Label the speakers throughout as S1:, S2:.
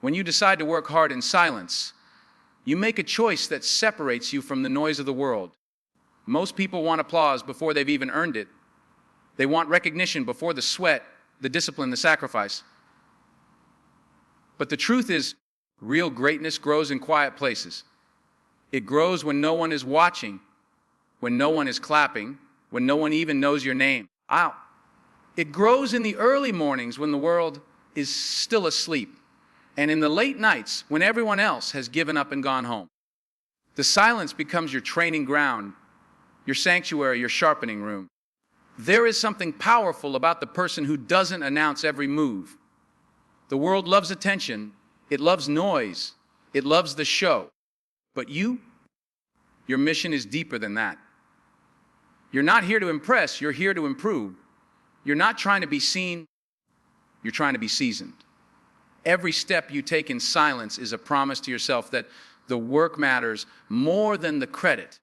S1: When you decide to work hard in silence, you make a choice that separates you from the noise of the world. Most people want applause before they've even earned it. They want recognition before the sweat, the discipline, the sacrifice. But the truth is, real greatness grows in quiet places. It grows when no one is watching, when no one is clapping, when no one even knows your name. It grows in the early mornings when the world is still asleep, and in the late nights when everyone else has given up and gone home. The silence becomes your training ground, your sanctuary, your sharpening room. There is something powerful about the person who doesn't announce every move. The world loves attention, it loves noise, it loves the show. But your mission is deeper than that. You're not here to impress, you're here to improve. You're not trying to be seen, you're trying to be seasoned. Every step you take in silence is a promise to yourself that the work matters more than the credit.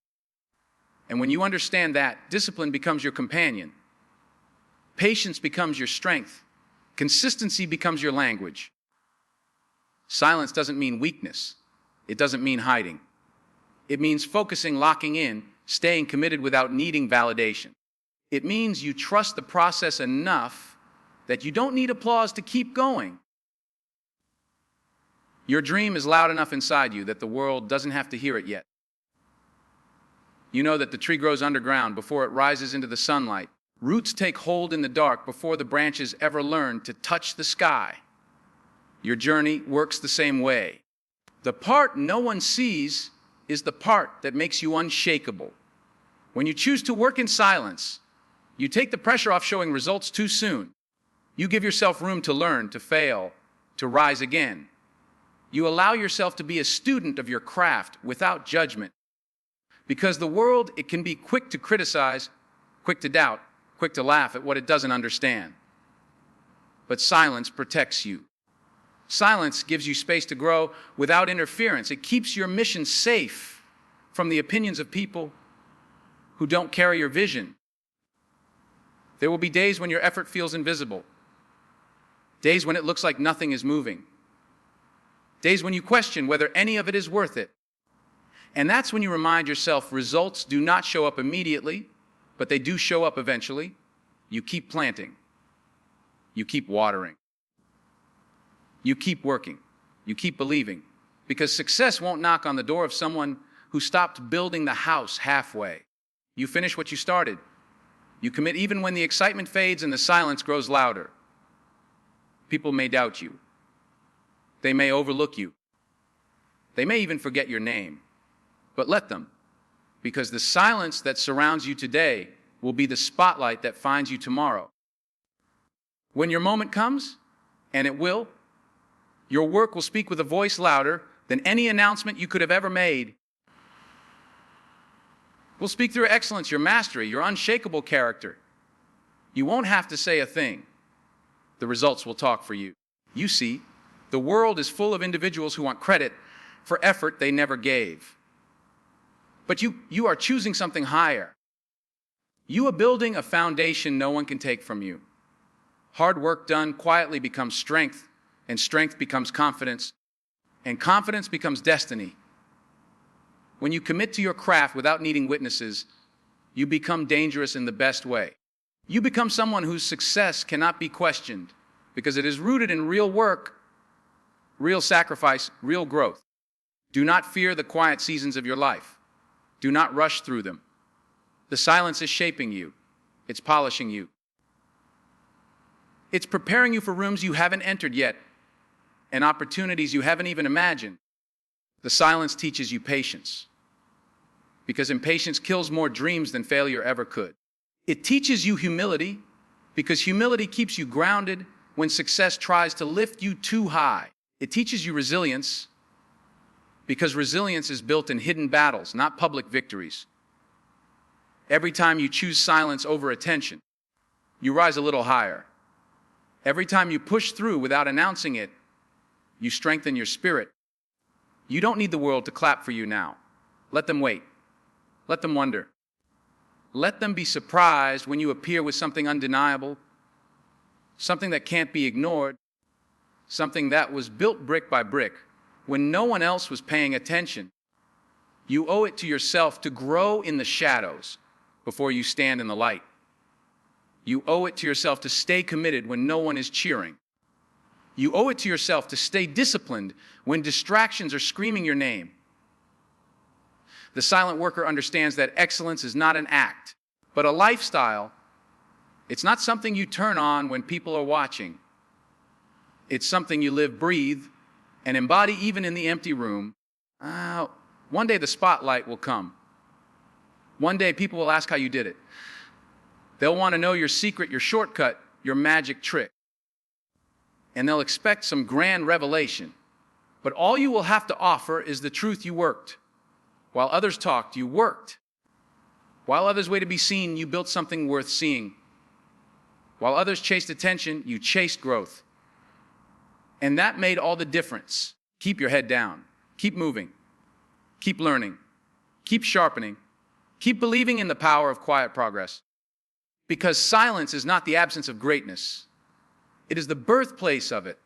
S1: And when you understand that, discipline becomes your companion. Patience becomes your strength. Consistency becomes your language. Silence doesn't mean weakness. It doesn't mean hiding. It means focusing, locking in, staying committed without needing validation. It means you trust the process enough that you don't need applause to keep going. Your dream is loud enough inside you that the world doesn't have to hear it yet. You know that the tree grows underground before it rises into the sunlight. Roots take hold in the dark before the branches ever learn to touch the sky. Your journey works the same way. The part no one sees is the part that makes you unshakable. When you choose to work in silence, you take the pressure off showing results too soon. You give yourself room to learn, to fail, to rise again. You allow yourself to be a student of your craft without judgment. Because the world, it can be quick to criticize, quick to doubt, quick to laugh at what it doesn't understand. But silence protects you. Silence gives you space to grow without interference. It keeps your mission safe from the opinions of people who don't carry your vision. There will be days when your effort feels invisible. Days when it looks like nothing is moving. Days when you question whether any of it is worth it. And that's when you remind yourself results do not show up immediately, but they do show up eventually. You keep planting. You keep watering. You keep working. You keep believing. Because success won't knock on the door of someone who stopped building the house halfway. You finish what you started. You commit even when the excitement fades and the silence grows louder. People may doubt you. They may overlook you. They may even forget your name. But let them, because the silence that surrounds you today will be the spotlight that finds you tomorrow. When your moment comes, and it will, your work will speak with a voice louder than any announcement you could have ever made. Will speak through your excellence, your mastery, your unshakable character. You won't have to say a thing. The results will talk for you. You see, the world is full of individuals who want credit for effort they never gave. But you are choosing something higher. You are building a foundation no one can take from you. Hard work done quietly becomes strength, and strength becomes confidence, and confidence becomes destiny. When you commit to your craft without needing witnesses, you become dangerous in the best way. You become someone whose success cannot be questioned because it is rooted in real work, real sacrifice, real growth. Do not fear the quiet seasons of your life. Do not rush through them. The silence is shaping you. It's polishing you. It's preparing you for rooms you haven't entered yet and opportunities you haven't even imagined. The silence teaches you patience because impatience kills more dreams than failure ever could. It teaches you humility because humility keeps you grounded when success tries to lift you too high. It teaches you resilience because resilience is built in hidden battles, not public victories. Every time you choose silence over attention, you rise a little higher. Every time you push through without announcing it, you strengthen your spirit. You don't need the world to clap for you now. Let them wait. Let them wonder. Let them be surprised when you appear with something undeniable, something that can't be ignored, something that was built brick by brick, when no one else was paying attention. You owe it to yourself to grow in the shadows before you stand in the light. You owe it to yourself to stay committed when no one is cheering. You owe it to yourself to stay disciplined when distractions are screaming your name. The silent worker understands that excellence is not an act, but a lifestyle. It's not something you turn on when people are watching. It's something you live, breathe, and embody even in the empty room. One day the spotlight will come. One day people will ask how you did it. They'll want to know your secret, your shortcut, your magic trick. And they'll expect some grand revelation. But all you will have to offer is the truth: you worked. While others talked, you worked. While others waited to be seen, you built something worth seeing. While others chased attention, you chased growth. And that made all the difference. Keep your head down. Keep moving. Keep learning. Keep sharpening. Keep believing in the power of quiet progress. Because silence is not the absence of greatness. It is the birthplace of it.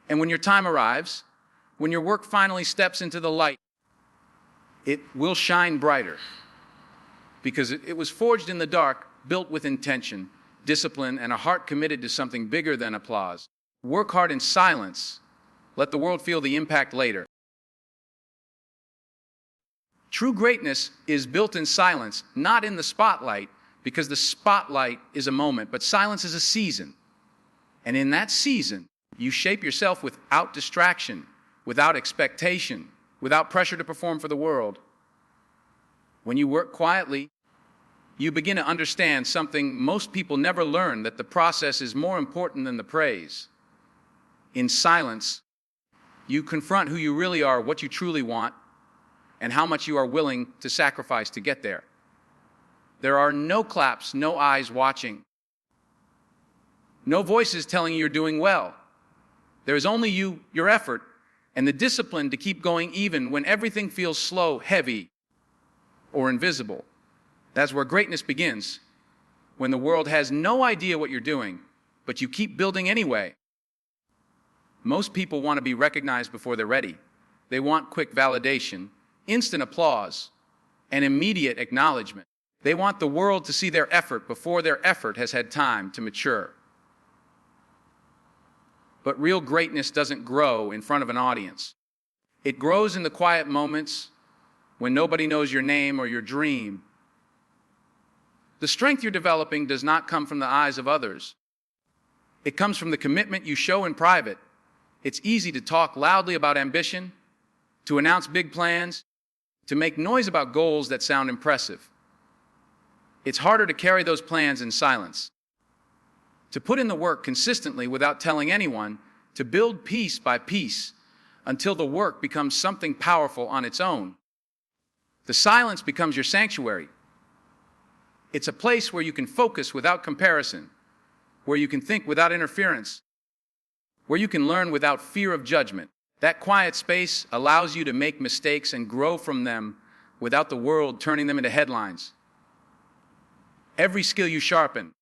S1: And when your time arrives, when your work finally steps into the light, it will shine brighter. Because it was forged in the dark, built with intention, discipline, and a heart committed to something bigger than applause. Work hard in silence. Let the world feel the impact later. True greatness is built in silence, not in the spotlight, because the spotlight is a moment, but silence is a season. And in that season, you shape yourself without distraction, without expectation, without pressure to perform for the world. When you work quietly, you begin to understand something most people never learn: that the process is more important than the praise. In silence, you confront who you really are, what you truly want, and how much you are willing to sacrifice to get there. There are no claps, no eyes watching, no voices telling you you're doing well. There is only you, your effort, and the discipline to keep going even when everything feels slow, heavy, or invisible. That's where greatness begins, when the world has no idea what you're doing, but you keep building anyway. Most people want to be recognized before they're ready. They want quick validation, instant applause, and immediate acknowledgement. They want the world to see their effort before their effort has had time to mature. But real greatness doesn't grow in front of an audience. It grows in the quiet moments when nobody knows your name or your dream. The strength you're developing does not come from the eyes of others. It comes from the commitment you show in private. It's easy to talk loudly about ambition, to announce big plans, to make noise about goals that sound impressive. It's harder to carry those plans in silence, to put in the work consistently without telling anyone, to build piece by piece until the work becomes something powerful on its own. The silence becomes your sanctuary. It's a place where you can focus without comparison, where you can think without interference, where you can learn without fear of judgment. That quiet space allows you to make mistakes and grow from them without the world turning them into headlines. Every skill you sharpen,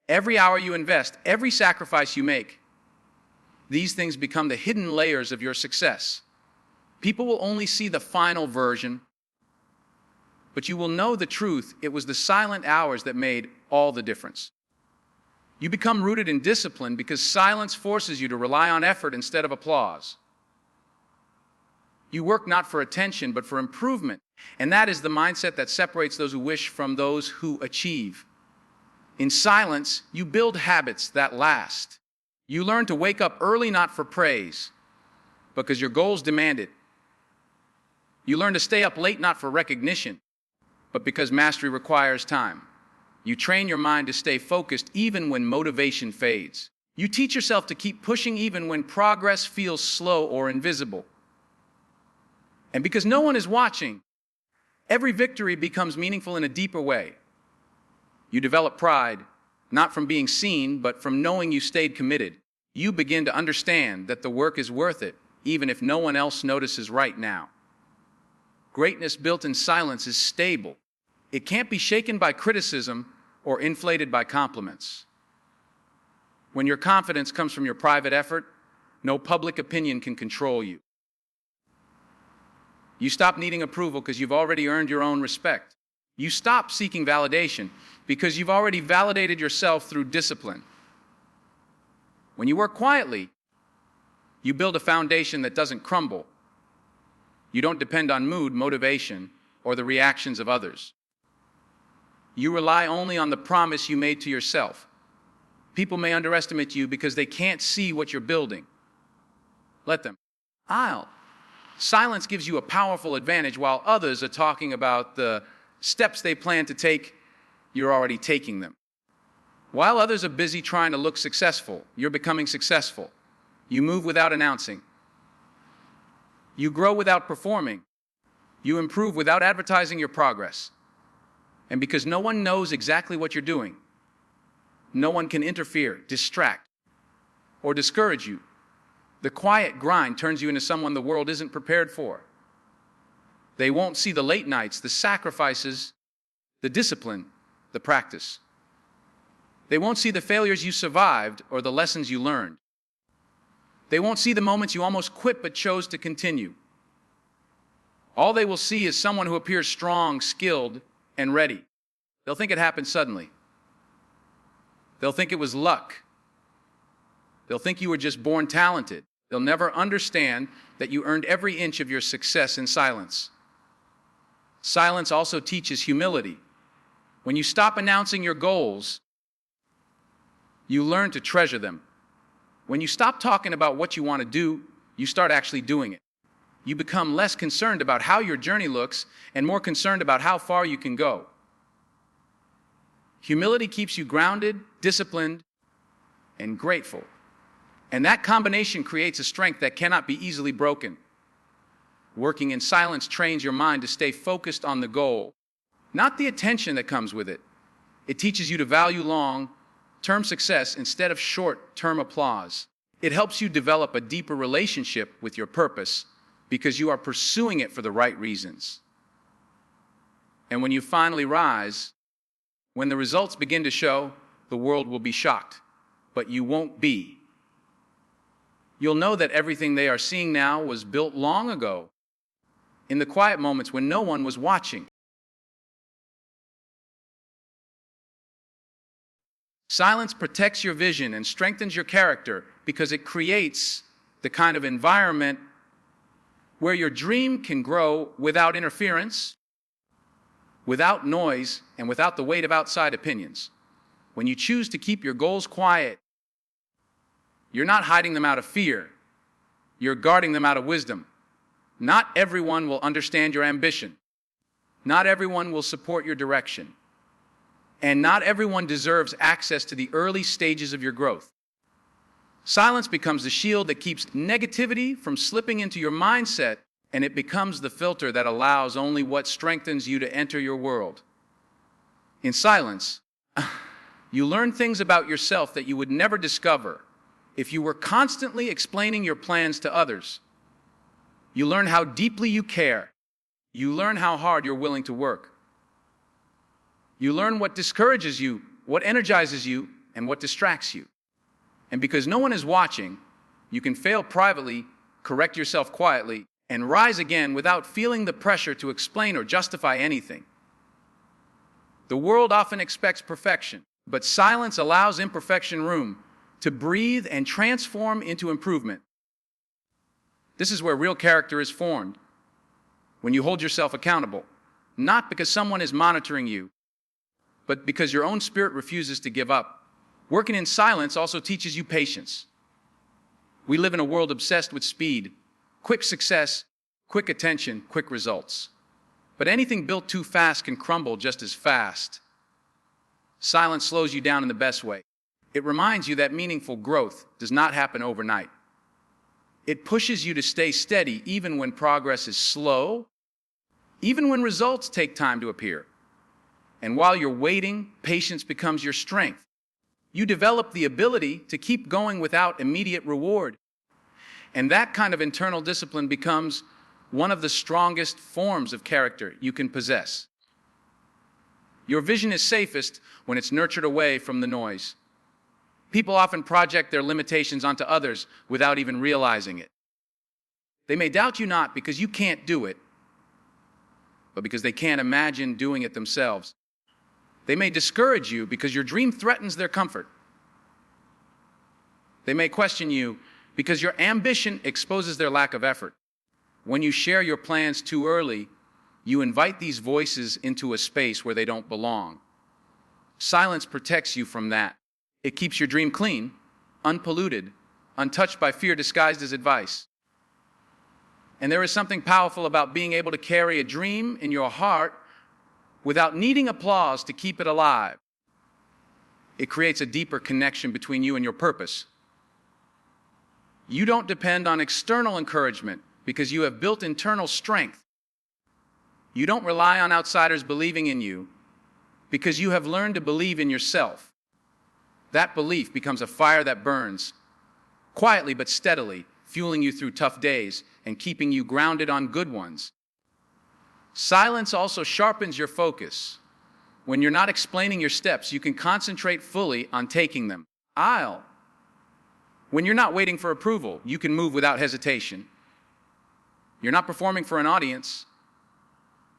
S1: every hour you invest, every sacrifice you make, these things become the hidden layers of your success. People will only see the final version, but you will know the truth. It was the silent hours that made all the difference. You become rooted in discipline because silence forces you to rely on effort instead of applause. You work not for attention, but for improvement. And that is the mindset that separates those who wish from those who achieve. In silence, you build habits that last. You learn to wake up early not for praise, because your goals demand it. You learn to stay up late not for recognition, but because mastery requires time. You train your mind to stay focused even when motivation fades. You teach yourself to keep pushing even when progress feels slow or invisible. And because no one is watching, every victory becomes meaningful in a deeper way. You develop pride, not from being seen, but from knowing you stayed committed. You begin to understand that the work is worth it, even if no one else notices right now. Greatness built in silence is stable. It can't be shaken by criticism or inflated by compliments. When your confidence comes from your private effort, No public opinion can control you. You stop needing approval because you've already earned your own respect. You stop seeking validation because you've already validated yourself through discipline. When you work quietly, you build a foundation that doesn't crumble. You don't depend on mood, motivation, or the reactions of others. You rely only on the promise you made to yourself. People may underestimate you because they can't see what you're building. Let them. Silence gives you a powerful advantage while others are talking about the steps they plan to take. You're already taking them. While others are busy trying to look successful, you're becoming successful. You move without announcing. You grow without performing. You improve without advertising your progress. And because no one knows exactly what you're doing, no one can interfere, distract, or discourage you. The quiet grind turns you into someone the world isn't prepared for. They won't see the late nights, the sacrifices, the discipline, the practice. They won't see the failures you survived or the lessons you learned. They won't see the moments you almost quit but chose to continue. All they will see is someone who appears strong, skilled, and ready. They'll think it happened suddenly. They'll think it was luck. They'll think you were just born talented. They'll never understand that you earned every inch of your success in silence. Silence also teaches humility. When you stop announcing your goals, you learn to treasure them. When you stop talking about what you want to do, you start actually doing it. You become less concerned about how your journey looks and more concerned about how far you can go. Humility keeps you grounded, disciplined, and grateful. And that combination creates a strength that cannot be easily broken. Working in silence trains your mind to stay focused on the goal, not the attention that comes with it. It teaches you to value long-term success instead of short-term applause. It helps you develop a deeper relationship with your purpose because you are pursuing it for the right reasons. And when you finally rise, when the results begin to show, the world will be shocked, but you won't be. You'll know that everything they are seeing now was built long ago, in the quiet moments when no one was watching. Silence protects your vision and strengthens your character because it creates the kind of environment where your dream can grow without interference, without noise, and without the weight of outside opinions. When you choose to keep your goals quiet, you're not hiding them out of fear. You're guarding them out of wisdom. Not everyone will understand your ambition. Not everyone will support your direction. And not everyone deserves access to the early stages of your growth. Silence becomes the shield that keeps negativity from slipping into your mindset, and it becomes the filter that allows only what strengthens you to enter your world. In silence, you learn things about yourself that you would never discover if you were constantly explaining your plans to others. You learn how deeply you care. You learn how hard you're willing to work. You learn what discourages you, what energizes you, and what distracts you. And because no one is watching, you can fail privately, correct yourself quietly, and rise again without feeling the pressure to explain or justify anything. The world often expects perfection, but silence allows imperfection room to breathe and transform into improvement. This is where real character is formed, when you hold yourself accountable, not because someone is monitoring you, but because your own spirit refuses to give up. Working in silence also teaches you patience. We live in a world obsessed with speed, quick success, quick attention, quick results. But anything built too fast can crumble just as fast. Silence slows you down in the best way. It reminds you that meaningful growth does not happen overnight. It pushes you to stay steady even when progress is slow, even when results take time to appear. And while you're waiting, patience becomes your strength. You develop the ability to keep going without immediate reward. And that kind of internal discipline becomes one of the strongest forms of character you can possess. Your vision is safest when it's nurtured away from the noise. People often project their limitations onto others without even realizing it. They may doubt you not because you can't do it, but because they can't imagine doing it themselves. They may discourage you because your dream threatens their comfort. They may question you because your ambition exposes their lack of effort. When you share your plans too early, you invite these voices into a space where they don't belong. Silence protects you from that. It keeps your dream clean, unpolluted, untouched by fear disguised as advice. And there is something powerful about being able to carry a dream in your heart without needing applause to keep it alive. It creates a deeper connection between you and your purpose. You don't depend on external encouragement because you have built internal strength. You don't rely on outsiders believing in you because you have learned to believe in yourself. That belief becomes a fire that burns, quietly but steadily, fueling you through tough days and keeping you grounded on good ones. Silence also sharpens your focus. When you're not explaining your steps, you can concentrate fully on taking them. When you're not waiting for approval, you can move without hesitation. You're not performing for an audience.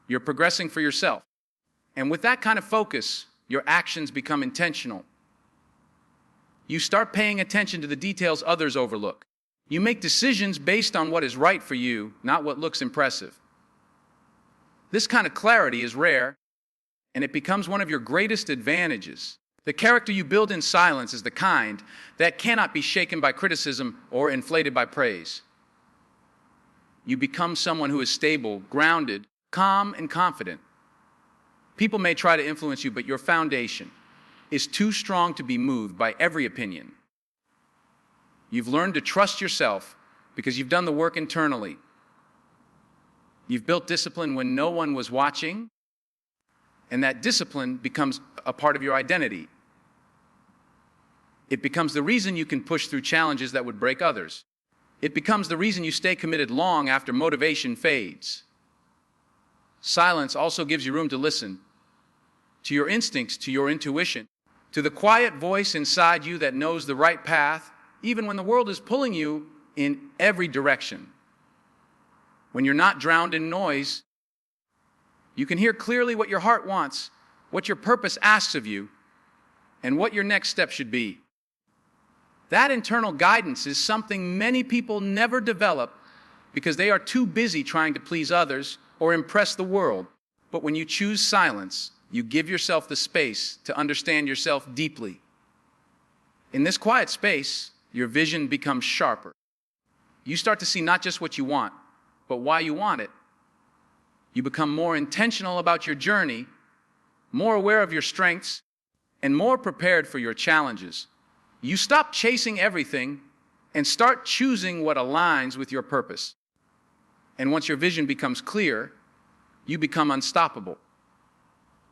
S1: You're progressing for yourself. And with that kind of focus, your actions become intentional. You start paying attention to the details others overlook. You make decisions based on what is right for you, not what looks impressive. This kind of clarity is rare, and it becomes one of your greatest advantages. The character you build in silence is the kind that cannot be shaken by criticism or inflated by praise. You become someone who is stable, grounded, calm, and confident. People may try to influence you, but your foundation is too strong to be moved by every opinion. You've learned to trust yourself because you've done the work internally. You've built discipline when no one was watching, and that discipline becomes a part of your identity. It becomes the reason you can push through challenges that would break others. It becomes the reason you stay committed long after motivation fades. Silence also gives you room to listen to your instincts, to your intuition, to the quiet voice inside you that knows the right path, even when the world is pulling you in every direction. When you're not drowned in noise, you can hear clearly what your heart wants, what your purpose asks of you, and what your next step should be. That internal guidance is something many people never develop because they are too busy trying to please others or impress the world. But when you choose silence, you give yourself the space to understand yourself deeply. In this quiet space, your vision becomes sharper. You start to see not just what you want, but why you want it. You become more intentional about your journey, more aware of your strengths, and more prepared for your challenges. You stop chasing everything and start choosing what aligns with your purpose. And once your vision becomes clear, you become unstoppable.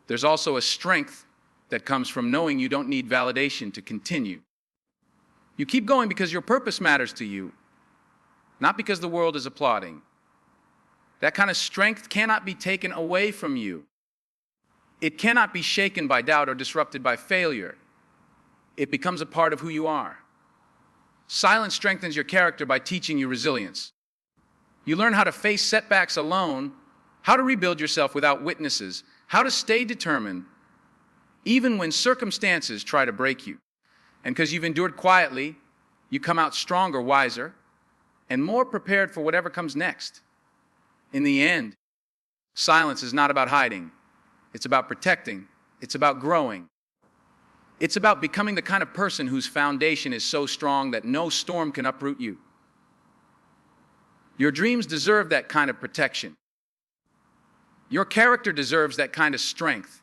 S1: There's also a strength that comes from knowing you don't need validation to continue. You keep going because your purpose matters to you, not because the world is applauding. That kind of strength cannot be taken away from you. It cannot be shaken by doubt or disrupted by failure. It becomes a part of who you are. Silence strengthens your character by teaching you resilience. You learn how to face setbacks alone, how to rebuild yourself without witnesses, how to stay determined, even when circumstances try to break you. And because you've endured quietly, you come out stronger, wiser, and more prepared for whatever comes next. In the end, silence is not about hiding. It's about protecting. It's about growing. It's about becoming the kind of person whose foundation is so strong that no storm can uproot you. Your dreams deserve that kind of protection. Your character deserves that kind of strength.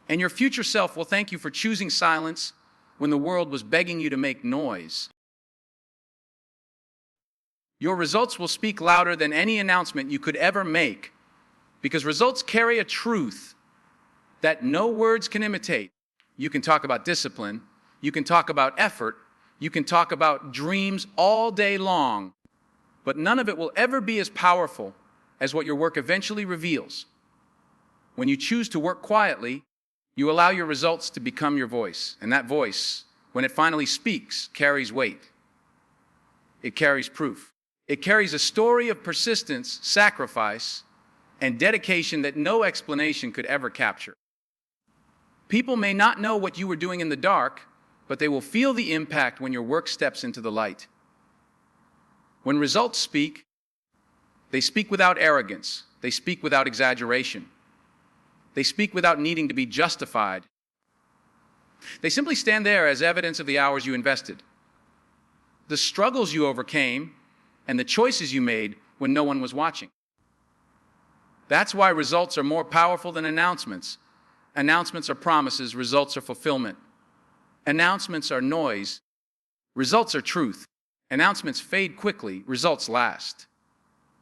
S1: And your future self will thank you for choosing silence when the world was begging you to make noise. Your results will speak louder than any announcement you could ever make, because results carry a truth that no words can imitate. You can talk about discipline, you can talk about effort, you can talk about dreams all day long, but none of it will ever be as powerful as what your work eventually reveals. When you choose to work quietly, you allow your results to become your voice, and that voice when it finally speaks, carries weight. It carries proof. It carries a story of persistence, sacrifice, and dedication that no explanation could ever capture. People may not know what you were doing in the dark, but they will feel the impact when your work steps into the light. When results speak, they speak without arrogance. They speak without exaggeration. They speak without needing to be justified. They simply stand there as evidence of the hours you invested, the struggles you overcame, and the choices you made when no one was watching. That's why results are more powerful than announcements. Announcements are promises, results are fulfillment. Announcements are noise, results are truth. Announcements fade quickly, results last.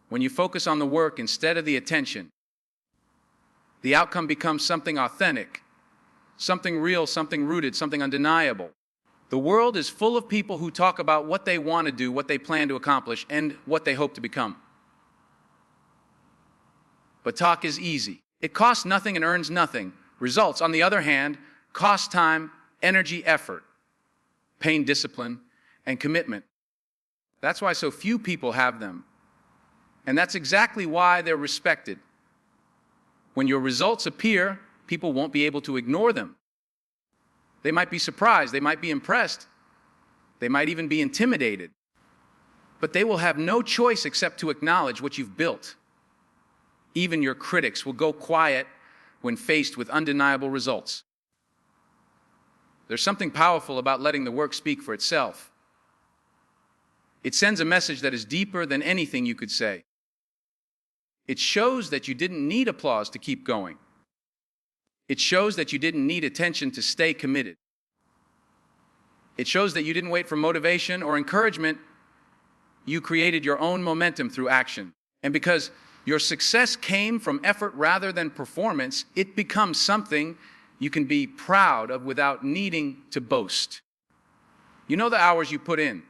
S1: When you focus on the work instead of the attention, the outcome becomes something authentic, something real, something rooted, something undeniable. The world is full of people who talk about what they want to do, what they plan to accomplish, and what they hope to become. But talk is easy. It costs nothing and earns nothing. Results, on the other hand, cost time, energy, effort, pain, discipline, and commitment. That's why so few people have them. And that's exactly why they're respected. When your results appear, people won't be able to ignore them. They might be surprised, they might be impressed, they might even be intimidated. But they will have no choice except to acknowledge what you've built. Even your critics will go quiet when faced with undeniable results. There's something powerful about letting the work speak for itself. It sends a message that is deeper than anything you could say. It shows that you didn't need applause to keep going. It shows that you didn't need attention to stay committed. It shows that you didn't wait for motivation or encouragement. You created your own momentum through action. And because your success came from effort rather than performance, it becomes something you can be proud of without needing to boast. You know the hours you put in.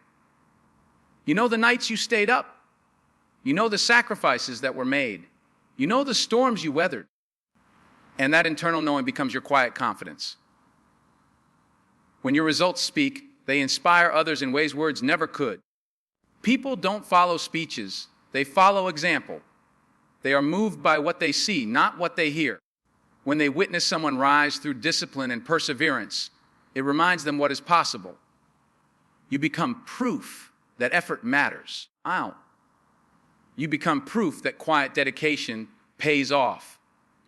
S1: You know the nights you stayed up. You know the sacrifices that were made. You know the storms you weathered. And that internal knowing becomes your quiet confidence. When your results speak, they inspire others in ways words never could. People don't follow speeches. They follow example. They are moved by what they see, not what they hear. When they witness someone rise through discipline and perseverance, it reminds them what is possible. You become proof that effort matters. You become proof that quiet dedication pays off.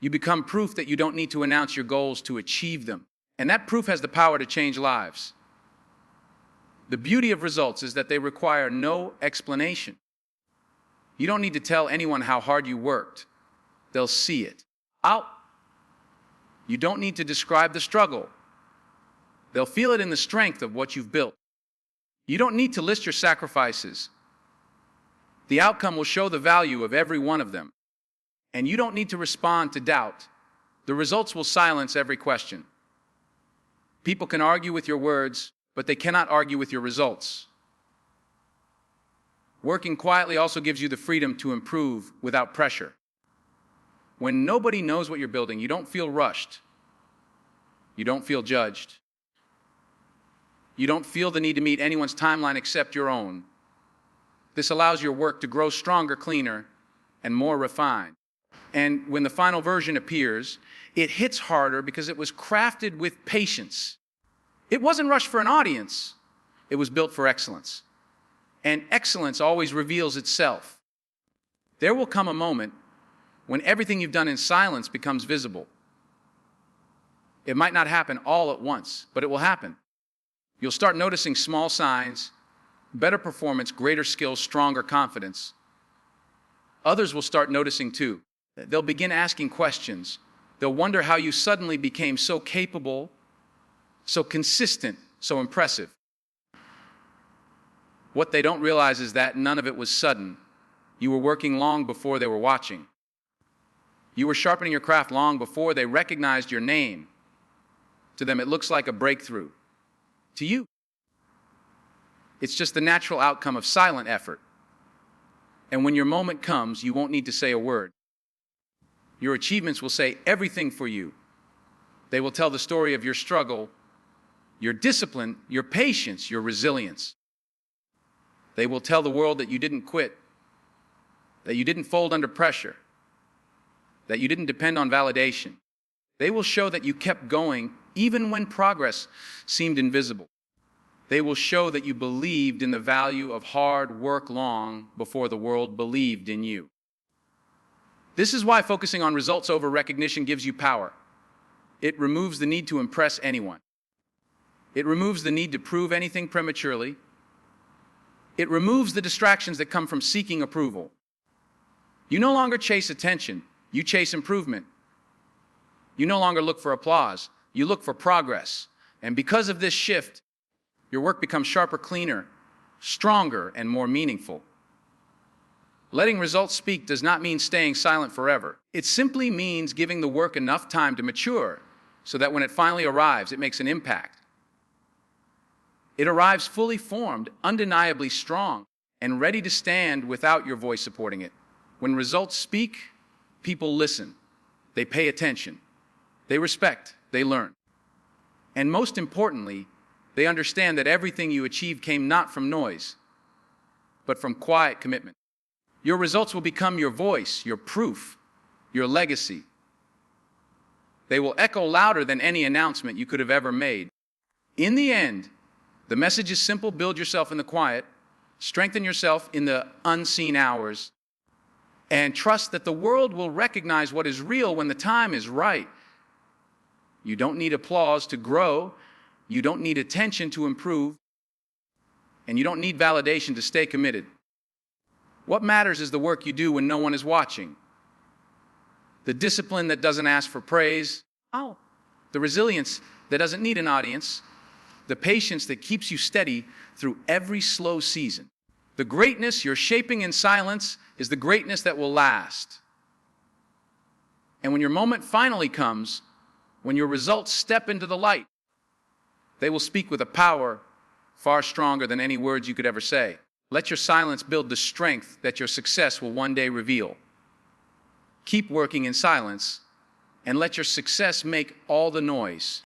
S1: You become proof that you don't need to announce your goals to achieve them. And that proof has the power to change lives. The beauty of results is that they require no explanation. You don't need to tell anyone how hard you worked. They'll see it. You don't need to describe the struggle. They'll feel it in the strength of what you've built. You don't need to list your sacrifices. The outcome will show the value of every one of them. And you don't need to respond to doubt. The results will silence every question. People can argue with your words, but they cannot argue with your results. Working quietly also gives you the freedom to improve without pressure. When nobody knows what you're building, you don't feel rushed. You don't feel judged. You don't feel the need to meet anyone's timeline except your own. This allows your work to grow stronger, cleaner, and more refined. And when the final version appears, it hits harder because it was crafted with patience. It wasn't rushed for an audience. It was built for excellence. And excellence always reveals itself. There will come a moment when everything you've done in silence becomes visible. It might not happen all at once, but it will happen. You'll start noticing small signs, better performance, greater skills, stronger confidence. Others will start noticing too. They'll begin asking questions. They'll wonder how you suddenly became so capable, so consistent, so impressive. What they don't realize is that none of it was sudden. You were working long before they were watching. You were sharpening your craft long before they recognized your name. To them, it looks like a breakthrough. To you, it's just the natural outcome of silent effort. And when your moment comes, you won't need to say a word. Your achievements will say everything for you. They will tell the story of your struggle, your discipline, your patience, your resilience. They will tell the world that you didn't quit, that you didn't fold under pressure, that you didn't depend on validation. They will show that you kept going even when progress seemed invisible. They will show that you believed in the value of hard work long before the world believed in you. This is why focusing on results over recognition gives you power. It removes the need to impress anyone. It removes the need to prove anything prematurely. It removes the distractions that come from seeking approval. You no longer chase attention, you chase improvement. You no longer look for applause, you look for progress. And because of this shift, your work becomes sharper, cleaner, stronger, and more meaningful. Letting results speak does not mean staying silent forever. It simply means giving the work enough time to mature so that when it finally arrives, it makes an impact. It arrives fully formed, undeniably strong, and ready to stand without your voice supporting it. When results speak, people listen. They pay attention. They respect. They learn. And most importantly, they understand that everything you achieved came not from noise, but from quiet commitment. Your results will become your voice, your proof, your legacy. They will echo louder than any announcement you could have ever made. In the end, the message is simple: build yourself in the quiet, strengthen yourself in the unseen hours, and trust that the world will recognize what is real when the time is right. You don't need applause to grow, you don't need attention to improve, and you don't need validation to stay committed. What matters is the work you do when no one is watching. The discipline that doesn't ask for praise. The resilience that doesn't need an audience. The patience that keeps you steady through every slow season. The greatness you're shaping in silence is the greatness that will last. And when your moment finally comes, when your results step into the light, they will speak with a power far stronger than any words you could ever say. Let your silence build the strength that your success will one day reveal. Keep working in silence and let your success make all the noise.